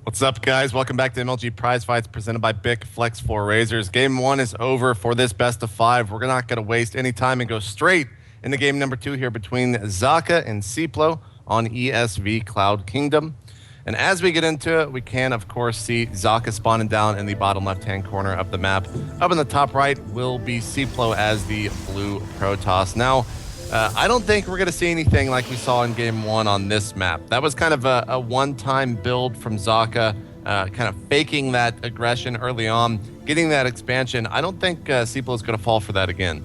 What's up, guys? Welcome back to MLG Prizefights presented by BIC Flex4 Razors. Game 1 is over for this best of 5. We're not going to waste any time and go straight into game number 2 here between Socke and Seiplo on ESV Cloud Kingdom. And as we get into it, we can, of course, see Socke spawning down in the bottom left-hand corner of the map. Up in the top right will be Seiplo as the blue Protoss. Now, I don't think we're going to see anything like we saw in Game 1 on this map. That was kind of a one-time build from Socke, kind of faking that aggression early on, getting that expansion. I don't think Seiplo is going to fall for that again.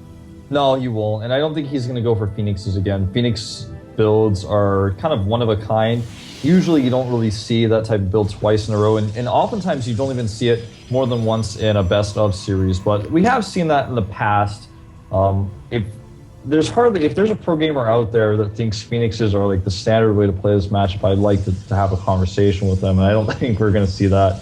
No, you won't. And I don't think he's going to go for Phoenixes again. Phoenix builds are kind of one of a kind. Usually you don't really see that type of build twice in a row. And oftentimes you don't even see it more than once in a best-of series. But we have seen that in the past. If there's a pro gamer out there that thinks Phoenixes are like the standard way to play this matchup, I'd like to have a conversation with them, and I don't think we're going to see that.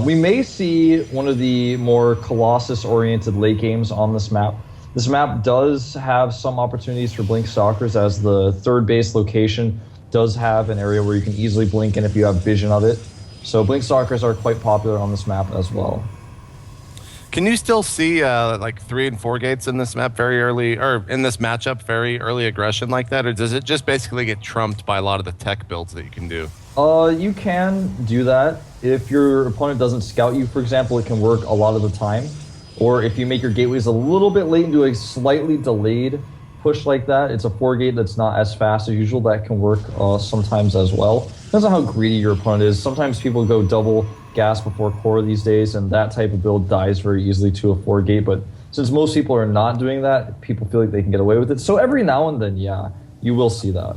We may see one of the more Colossus-oriented late games on this map. This map does have some opportunities for Blink Stalkers, as the third base location does have an area where you can easily blink in if you have vision of it. So Blink Stalkers are quite popular on this map as well. Can you still see like 3 and 4 gates in this map very early, or in this matchup, very early aggression like that? Or does it just basically get trumped by a lot of the tech builds that you can do? You can do that. If your opponent doesn't scout you, for example, it can work a lot of the time. Or if you make your gateways a little bit late and do a slightly delayed push like that, it's a 4 gate that's not as fast as usual. That can work sometimes as well. Depends on how greedy your opponent is. Sometimes people go double gas before core these days, and that type of build dies very easily to a 4 gate. But since most people are not doing that, people feel like they can get away with it. So every now and then, yeah, you will see that.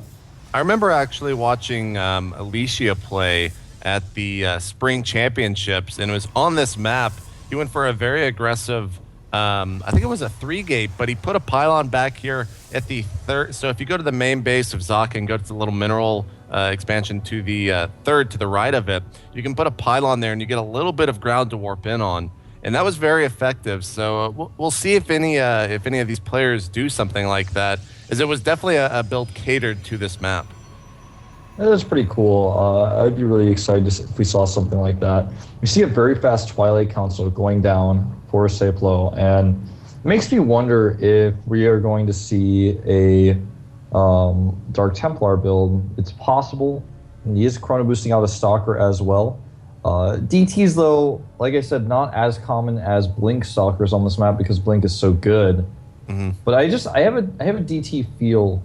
I remember actually watching Alicia play at the Spring Championships, and it was on this map. He went for a very aggressive, I think it was a 3 gate, but he put a pylon back here at the third. So if you go to the main base of Socke and go to the little mineral expansion to the third to the right of it, you can put a pylon there and you get a little bit of ground to warp in on, and that was very effective. So we'll see if any of these players do something like that, as it was definitely a build catered to this map. That is pretty cool. I'd be really excited if we saw something like that. We see a very fast Twilight Council going down for Seiplo, and it makes me wonder if we are going to see a Dark Templar build. It's possible. And he is chrono boosting out a Stalker as well. DTs, though, like I said, not as common as Blink Stalkers on this map because Blink is so good. Mm-hmm. But I have a DT feel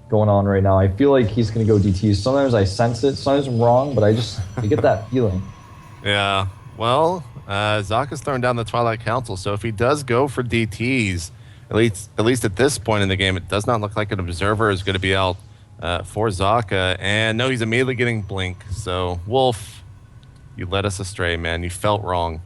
going on right now. I feel like he's going to go DTs. Sometimes I sense it. Sometimes I'm wrong, but I get that feeling. Yeah. Well, Socke's throwing down the Twilight Council, so if he does go for DTs, at least at this point in the game, it does not look like an Observer is going to be out for Socke. And no, he's immediately getting Blink. So, Wolf, you led us astray, man. You felt wrong.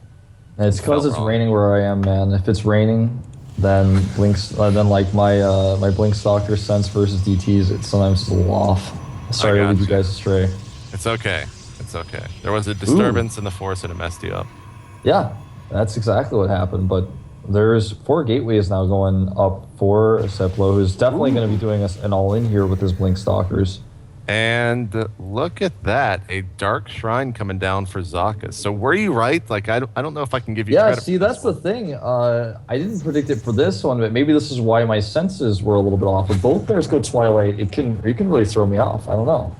It's because it's raining where I am, man. If it's raining, then like my Blink Stalker sense versus DTs, it's sometimes a little off. Sorry to lead you guys astray. It's okay. It's okay. There was a disturbance in the force and it messed you up. Yeah, that's exactly what happened. But there's 4 gateways now going up for Seiplo, who's definitely going to be doing an all-in here with his Blink Stalkers. And look at that, a Dark Shrine coming down for Socke. So were you right? Like, I don't know if I can give you credit. Yeah, see, that's the thing. I didn't predict it for this one, but maybe this is why my senses were a little bit off. If both players go Twilight, it can really throw me off. I don't know.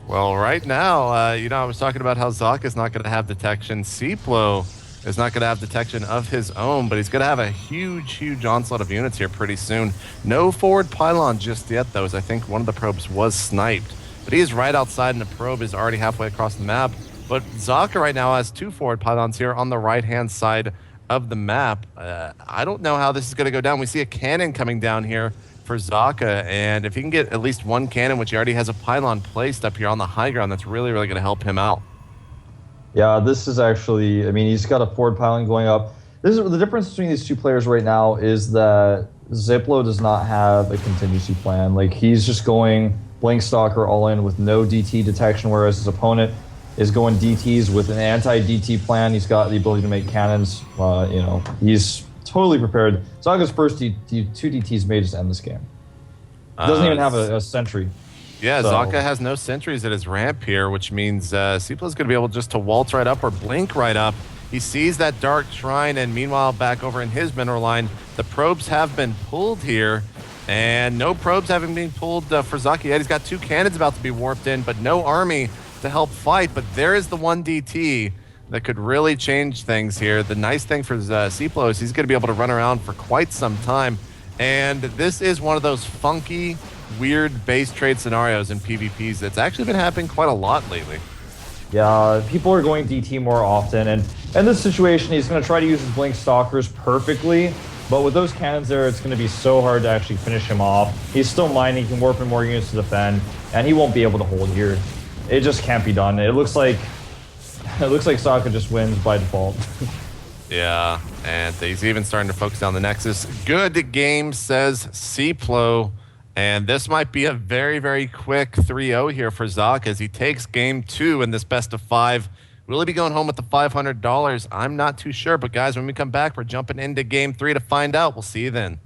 Well, right now, I was talking about how Socke is not going to have detection. Seiplo is not going to have detection of his own, but he's going to have a huge onslaught of units here pretty soon. No forward pylon just yet, though, as I think one of the probes was sniped. But he is right outside, and the probe is already halfway across the map. But Socke right now has 2 forward pylons here on the right-hand side of the map. I don't know how this is going to go down. We see a cannon coming down here for Socke, and if he can get at least 1 cannon, which he already has a pylon placed up here on the high ground, that's really going to help him out. Yeah, this is actually, I mean, he's got a forward pylon going up. This is the difference between these 2 players right now is that Seiplo does not have a contingency plan. Like, he's just going Blink Stalker all in with no DT detection, whereas his opponent is going DTs with an anti-DT plan. He's got the ability to make cannons. He's totally prepared. Socke's first 2 DTs may just end this game. Doesn't even have a sentry. Yeah, So, Socke has no sentries at his ramp here, which means Seiplo's going to be able just to waltz right up or blink right up. He sees that dark shrine, and meanwhile, back over in his mineral line, the probes have been pulled here, and no probes having been pulled for Socke yet. He's got 2 cannons about to be warped in, but no army to help fight. But there is the 1 DT that could really change things here. The nice thing for Seiplo is he's going to be able to run around for quite some time, and this is one of those funky, weird base trade scenarios in PvPs that's actually been happening quite a lot lately. yeah, people are going DT more often, and in this situation, he's going to try to use his Blink Stalkers perfectly, but with those cannons there, it's going to be so hard to actually finish him off. He's still mining, he can warp in more units to defend, and he won't be able to hold here. It just can't be done. It looks like Socke just wins by default. Yeah, and he's even starting to focus on the Nexus. Good game, says Seiplo. And this might be a very, very quick 3-0 here for Socke as he takes game 2 in this best of 5. Will he be going home with the $500? I'm not too sure. But guys, when we come back, we're jumping into game 3 to find out. We'll see you then.